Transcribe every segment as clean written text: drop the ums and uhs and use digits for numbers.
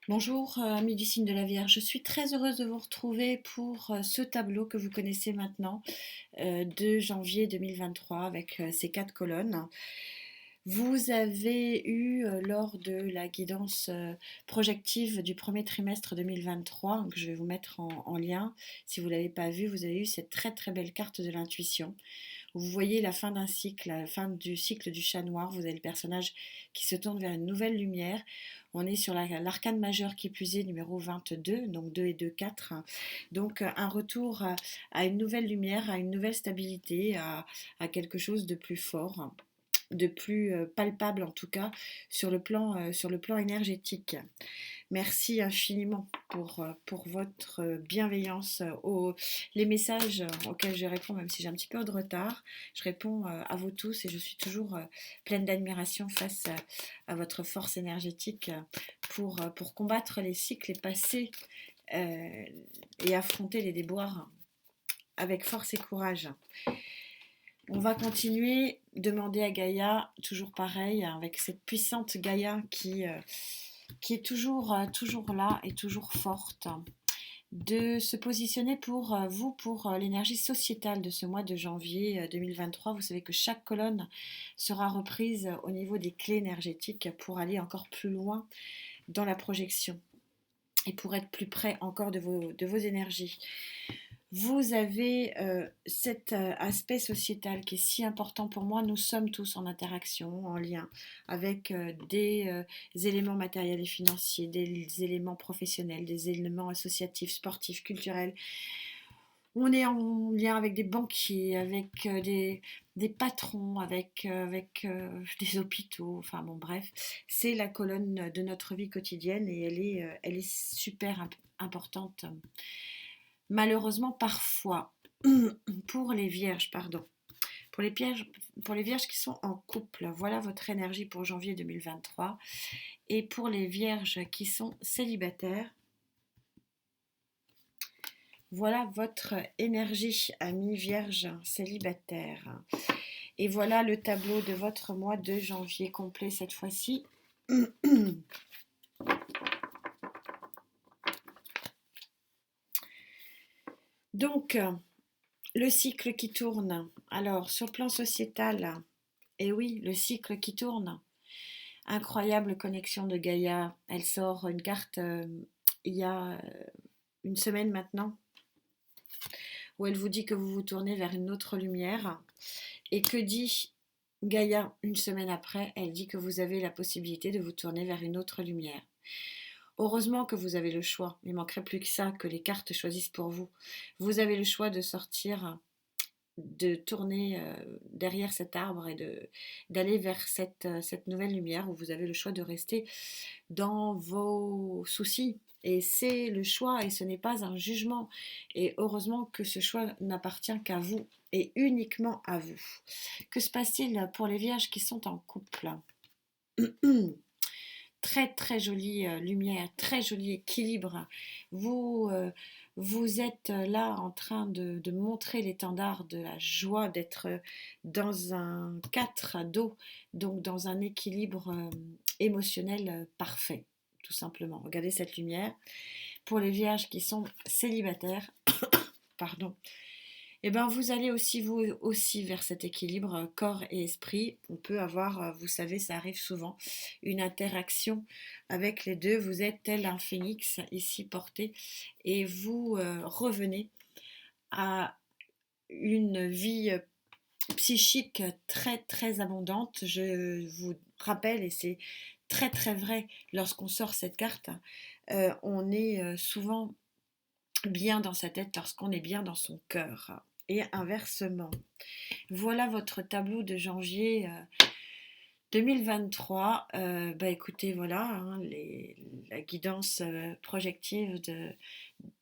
Bonjour, amis du signe de la Vierge. Je suis très heureuse de vous retrouver pour ce tableau que vous connaissez maintenant, de janvier 2023 avec ces quatre colonnes. Vous avez eu, lors de la guidance projective du premier trimestre 2023, que je vais vous mettre en lien, si vous ne l'avez pas vu, vous avez eu cette très très belle carte de l'intuition. Vous voyez la fin d'un cycle, la fin du cycle du chat noir. Vous avez le personnage qui se tourne vers une nouvelle lumière. On est sur l'arcane majeur qui plus est numéro 22, donc 2 et 2, 4. Donc un retour à une nouvelle lumière, à une nouvelle stabilité, à quelque chose de plus fort, de plus palpable en tout cas sur le plan énergétique. Merci infiniment pour votre bienveillance. Les messages auxquels je réponds, même si j'ai un petit peu de retard, je réponds à vous tous et je suis toujours pleine d'admiration face à votre force énergétique pour combattre les cycles et passer et affronter les déboires avec force et courage. On va continuer, demander à Gaïa, toujours pareil, avec cette puissante Gaïa qui est toujours là et toujours forte, de se positionner pour vous, pour l'énergie sociétale de ce mois de janvier 2023. Vous savez que chaque colonne sera reprise au niveau des clés énergétiques pour aller encore plus loin dans la projection et pour être plus près encore de vos énergies. Vous avez cet aspect sociétal qui est si important pour moi. Nous sommes tous en interaction, en lien avec des éléments matériels et financiers, des éléments professionnels, des éléments associatifs, sportifs, culturels. On est en lien avec des banquiers, avec des patrons, avec des hôpitaux. Enfin bon, bref, c'est la colonne de notre vie quotidienne et elle est super importante. Malheureusement, parfois, pour les vierges, pardon, pour les vierges qui sont en couple, voilà votre énergie pour janvier 2023. Et pour les vierges qui sont célibataires, voilà votre énergie, amis vierges célibataires. Et voilà le tableau de votre mois de janvier complet cette fois-ci. Donc, le cycle qui tourne. Alors, sur le plan sociétal, et oui, le cycle qui tourne. Incroyable connexion de Gaïa. Elle sort une carte il y a une semaine maintenant, où elle vous dit que vous vous tournez vers une autre lumière. Et que dit Gaïa une semaine après? Elle dit que vous avez la possibilité de vous tourner vers une autre lumière. Heureusement que vous avez le choix. Il ne manquerait plus que ça, que les cartes choisissent pour vous. Vous avez le choix de sortir, de tourner derrière cet arbre et d'aller vers cette nouvelle lumière, où vous avez le choix de rester dans vos soucis. Et c'est le choix et ce n'est pas un jugement. Et heureusement que ce choix n'appartient qu'à vous et uniquement à vous. Que se passe-t-il pour les vierges qui sont en couple? Très très jolie lumière, très joli équilibre. Vous, vous êtes là en train de montrer l'étendard de la joie d'être dans un 4 d'eau, donc dans un équilibre émotionnel parfait, tout simplement. Regardez cette lumière. Pour les vierges qui sont célibataires, pardon, et ben vous allez aussi vous aussi vers cet équilibre corps et esprit. On peut avoir, vous savez, ça arrive souvent, une interaction avec les deux. Vous êtes tel un phénix ici porté et vous revenez à une vie psychique très très abondante. Je vous rappelle, et c'est très très vrai lorsqu'on sort cette carte, on est souvent bien dans sa tête lorsqu'on est bien dans son cœur. Et inversement. Voilà votre tableau de janvier 2023. Bah écoutez, voilà, hein, la guidance projective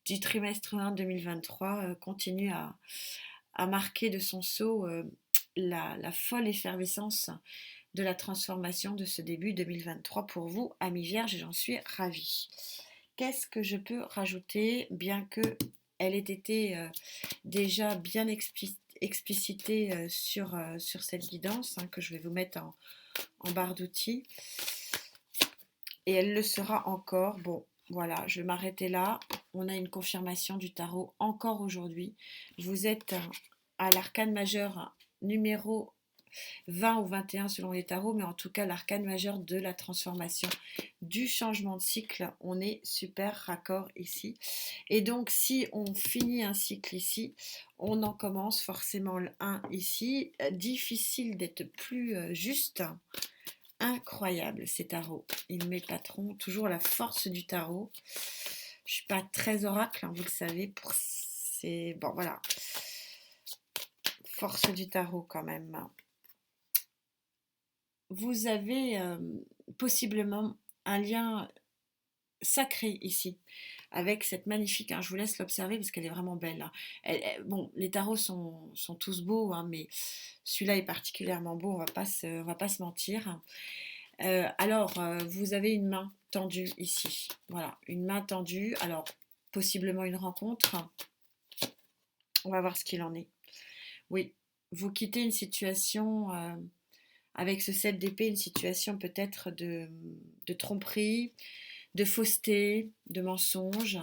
du trimestre 1 2023 continue à marquer de son sceau la folle effervescence de la transformation de ce début 2023 pour vous, amis vierges, et j'en suis ravie. Qu'est-ce que je peux rajouter, bien que elle ait été déjà bien explicitée sur cette guidance que je vais vous mettre en barre d'outils. Et elle le sera encore. Bon, Voilà, je vais m'arrêter là. On a une confirmation du tarot encore aujourd'hui. Vous êtes à l'arcane majeur numéro 20 ou 21 selon les tarots, mais en tout cas l'arcane majeur de la transformation, du changement de cycle. On est super raccord ici. Et donc si on finit un cycle ici, on en commence forcément un ici. Difficile d'être plus juste. Incroyable ces tarots. Ils m'épateront. Toujours la force du tarot. Je suis pas très oracle, hein, vous le savez. C'est bon, voilà. Force du tarot quand même. Vous avez possiblement un lien sacré ici avec cette magnifique, hein, je vous laisse l'observer parce qu'elle est vraiment belle, hein. Bon, les tarots sont tous beaux, hein, mais celui-là est particulièrement beau, on va pas se mentir. Alors, vous avez une main tendue ici, voilà, une main tendue, alors possiblement une rencontre, on va voir ce qu'il en est. Oui, vous quittez une situation avec ce 7 d'épée, une situation peut-être de tromperie, de fausseté, de mensonge.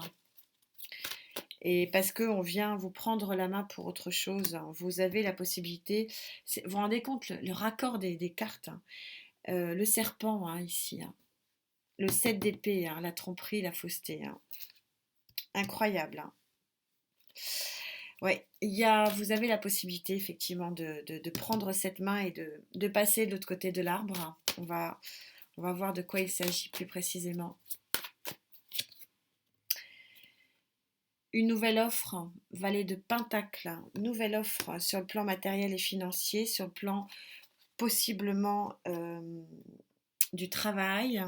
Et parce qu'on vient vous prendre la main pour autre chose, hein, vous avez la possibilité, vous vous rendez compte le raccord des cartes, hein, le serpent, hein, ici, hein, le 7 d'épée, hein, la tromperie, la fausseté, hein. Incroyable, hein. Ouais, vous avez la possibilité effectivement de prendre cette main et de passer de l'autre côté de l'arbre. On va voir de quoi il s'agit plus précisément. Une nouvelle offre, valet de Pentacle, nouvelle offre sur le plan matériel et financier, sur le plan possiblement du travail.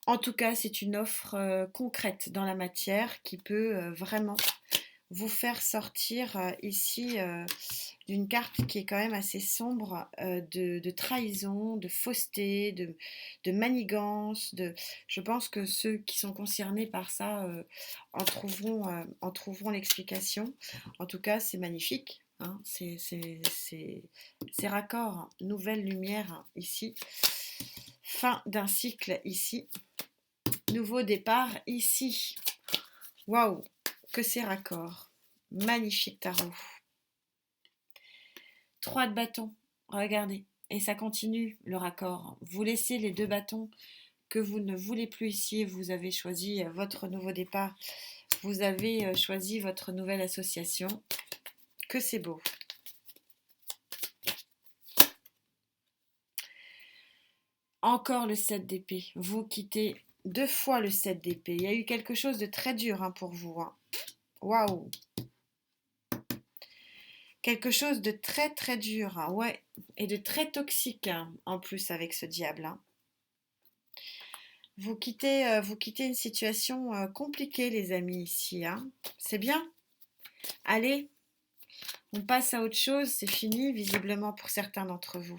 En tout cas, c'est une offre concrète dans la matière qui peut vraiment vous faire sortir ici d'une carte qui est quand même assez sombre, de trahison, de fausseté, de manigance. Je pense que ceux qui sont concernés par ça en trouveront l'explication. En tout cas, c'est magnifique, hein, c'est raccord, hein. Nouvelle lumière, hein, ici. Fin d'un cycle ici. Nouveau départ ici. Waouh, que c'est raccord. Magnifique tarot. 3 de bâtons, regardez. Et ça continue le raccord. Vous laissez les 2 bâtons que vous ne voulez plus ici. Vous avez choisi votre nouveau départ. Vous avez choisi votre nouvelle association. Que c'est beau. Encore le 7 d'épée. Vous quittez 2 fois le 7 d'épée. Il y a eu quelque chose de très dur, hein, pour vous, hein. Waouh. Quelque chose de très très dur, hein, ouais, et de très toxique, hein, en plus avec ce diable, hein. Vous quittez une situation compliquée, les amis, ici, hein. C'est bien. Allez, on passe à autre chose, c'est fini, visiblement pour certains d'entre vous.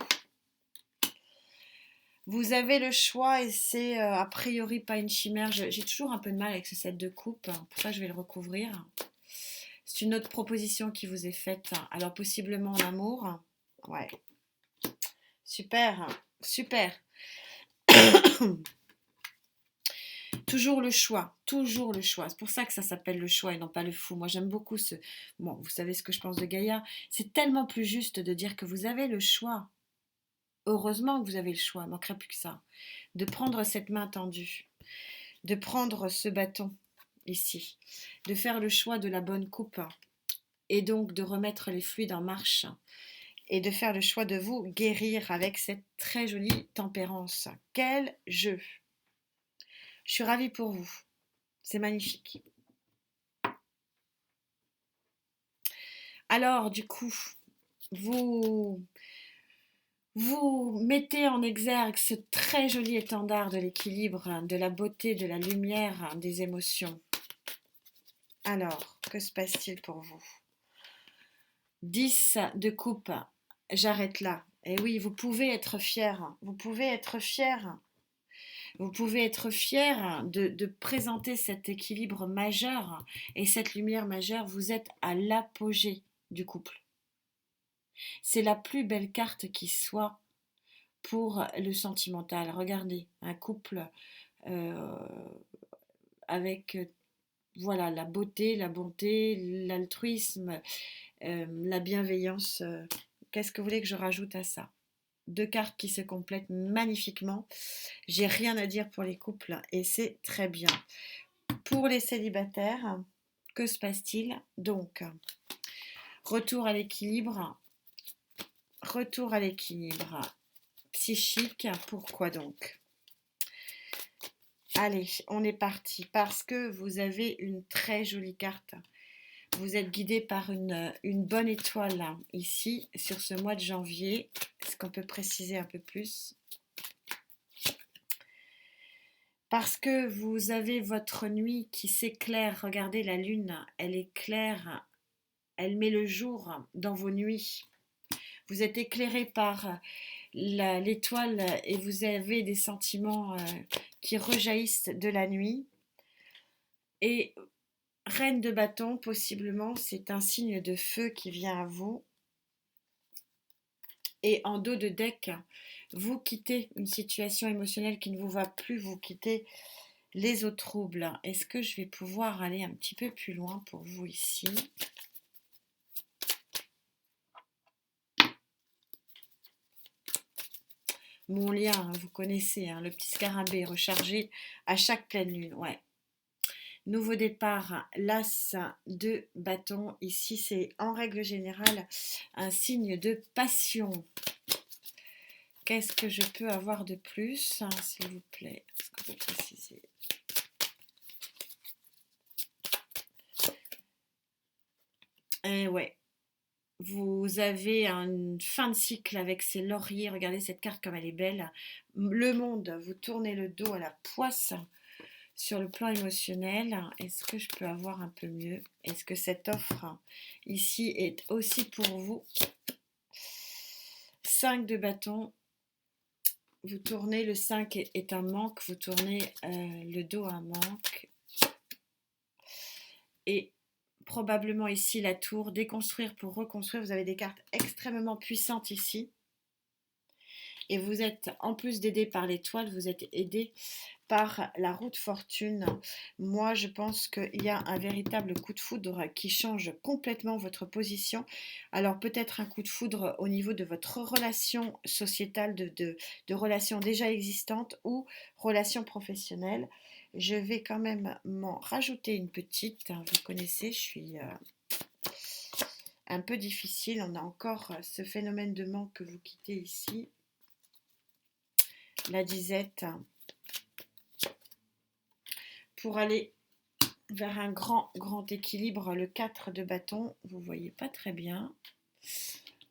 Vous avez le choix et c'est a priori pas une chimère. J'ai toujours un peu de mal avec ce set de coupe, hein, pour ça je vais le recouvrir. C'est une autre proposition qui vous est faite, hein. Alors possiblement en amour. Ouais. Super, super. Toujours le choix, toujours le choix. C'est pour ça que ça s'appelle le choix et non pas le fou. Moi, j'aime beaucoup ce... Bon, vous savez ce que je pense de Gaïa. C'est tellement plus juste de dire que vous avez le choix. Heureusement que vous avez le choix, il ne manquerait plus que ça. De prendre cette main tendue, de prendre ce bâton ici, de faire le choix de la bonne coupe et donc de remettre les fluides en marche et de faire le choix de vous guérir avec cette très jolie tempérance. Quel jeu! Je suis ravie pour vous. C'est magnifique. Alors, du coup, vous mettez en exergue ce très joli étendard de l'équilibre, de la beauté, de la lumière, des émotions. Alors, que se passe-t-il pour vous? 10 de coupe, j'arrête là. Et oui, vous pouvez être fier, vous pouvez être fier. Vous pouvez être fier de présenter cet équilibre majeur et cette lumière majeure. Vous êtes à l'apogée du couple. C'est la plus belle carte qui soit pour le sentimental. Regardez, un couple euh, avec voilà, la beauté, la bonté, l'altruisme, la bienveillance. Qu'est-ce que vous voulez que je rajoute à ça? Deux cartes qui se complètent magnifiquement. J'ai rien à dire pour les couples et c'est très bien. Pour les célibataires, que se passe-t-il? Donc, retour à l'équilibre. Retour à l'équilibre psychique. Pourquoi donc? Allez, on est parti. Parce que vous avez une très jolie carte. Vous êtes guidé par une bonne étoile hein, ici, sur ce mois de janvier. Est-ce qu'on peut préciser un peu plus? Parce que vous avez votre nuit qui s'éclaire. Regardez la lune, elle est claire. Elle met le jour dans vos nuits. Vous êtes éclairé par l'étoile et vous avez des sentiments qui rejaillissent de la nuit. Et Reine de bâton, possiblement, c'est un signe de feu qui vient à vous. Et en dos de deck, vous quittez une situation émotionnelle qui ne vous va plus, vous quittez les eaux troubles. Est-ce que je vais pouvoir aller un petit peu plus loin pour vous ici? Mon lien, hein, vous connaissez, hein, le petit scarabée rechargé à chaque pleine lune. Ouais. Nouveau départ, l'as de bâton. Ici, c'est en règle générale un signe de passion. Qu'est-ce que je peux avoir de plus, hein, s'il vous plaît? Est-ce qu'on peut préciser? Eh ouais, vous avez une fin de cycle avec ces lauriers. Regardez cette carte comme elle est belle. Le monde, vous tournez le dos à la poisse sur le plan émotionnel. Est-ce que je peux avoir un peu mieux? Est-ce que cette offre ici est aussi pour vous? 5 de bâton. Vous tournez, le 5 est un manque. Vous tournez le dos à un manque. Et probablement ici la tour, déconstruire pour reconstruire. Vous avez des cartes extrêmement puissantes ici. Et vous êtes, en plus d'aider par l'étoile, vous êtes aidé par la roue de fortune. Moi, je pense qu'il y a un véritable coup de foudre qui change complètement votre position. Alors peut-être un coup de foudre au niveau de votre relation sociétale, de relations déjà existantes ou relations professionnelles. Je vais quand même m'en rajouter une petite. Vous connaissez, je suis un peu difficile. On a encore ce phénomène de manque que vous quittez ici. La disette. Pour aller vers un grand équilibre, le 4 de bâton, vous voyez pas très bien.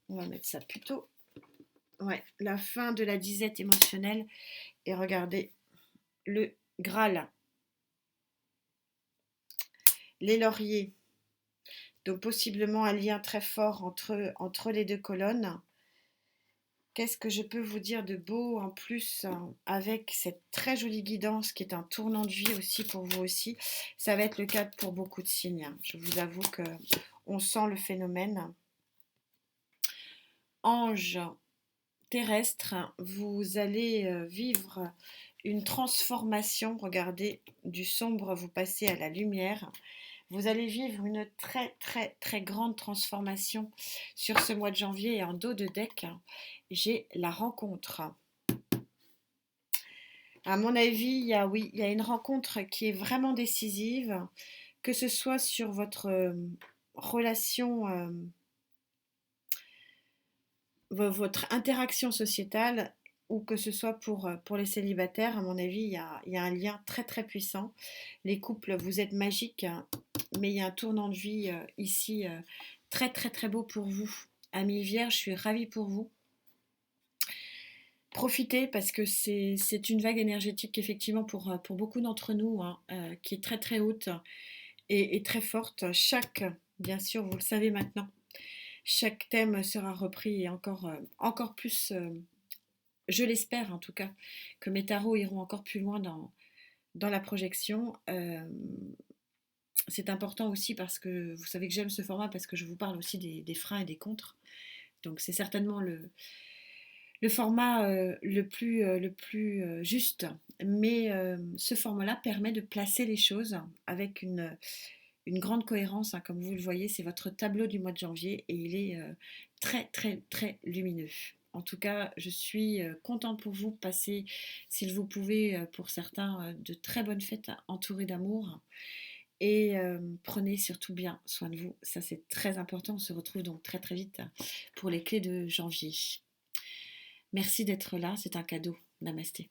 On va mettre ça plutôt. Ouais, la fin de la disette émotionnelle. Et regardez, le Graal. Les lauriers. Donc possiblement un lien très fort entre les deux colonnes. Qu'est-ce que je peux vous dire de beau en plus avec cette très jolie guidance qui est un tournant de vie aussi pour vous aussi. Ça va être le cas pour beaucoup de signes. Je vous avoue que on sent le phénomène. Ange terrestre, vous allez vivre une transformation. Regardez, du sombre, vous passez à la lumière. Vous allez vivre une très grande transformation sur ce mois de janvier. Et en dos de deck, j'ai la rencontre. À mon avis, il y a une rencontre qui est vraiment décisive, que ce soit sur votre relation, votre interaction sociétale, ou que ce soit pour les célibataires. À mon avis, il y a un lien très puissant. Les couples, vous êtes magiques, mais il y a un tournant de vie ici très beau pour vous. Amis Vierge, je suis ravie pour vous. Profitez parce que c'est une vague énergétique effectivement pour beaucoup d'entre nous hein, qui est très haute et très forte. Bien sûr, vous le savez maintenant, chaque thème sera repris et encore plus, je l'espère en tout cas, que mes tarots iront encore plus loin dans la projection. C'est important aussi parce que vous savez que j'aime ce format parce que je vous parle aussi des freins et des contres. Donc c'est certainement le format le plus juste, mais ce format-là permet de placer les choses avec une grande cohérence, hein. Comme vous le voyez, c'est votre tableau du mois de janvier et il est très très très lumineux. En tout cas, je suis contente pour vous. Passez, si vous pouvez, pour certains, de très bonnes fêtes entourées d'amour. Et prenez surtout bien soin de vous. Ça, c'est très important. On se retrouve donc très très vite pour les clés de janvier. Merci d'être là, c'est un cadeau. Namasté.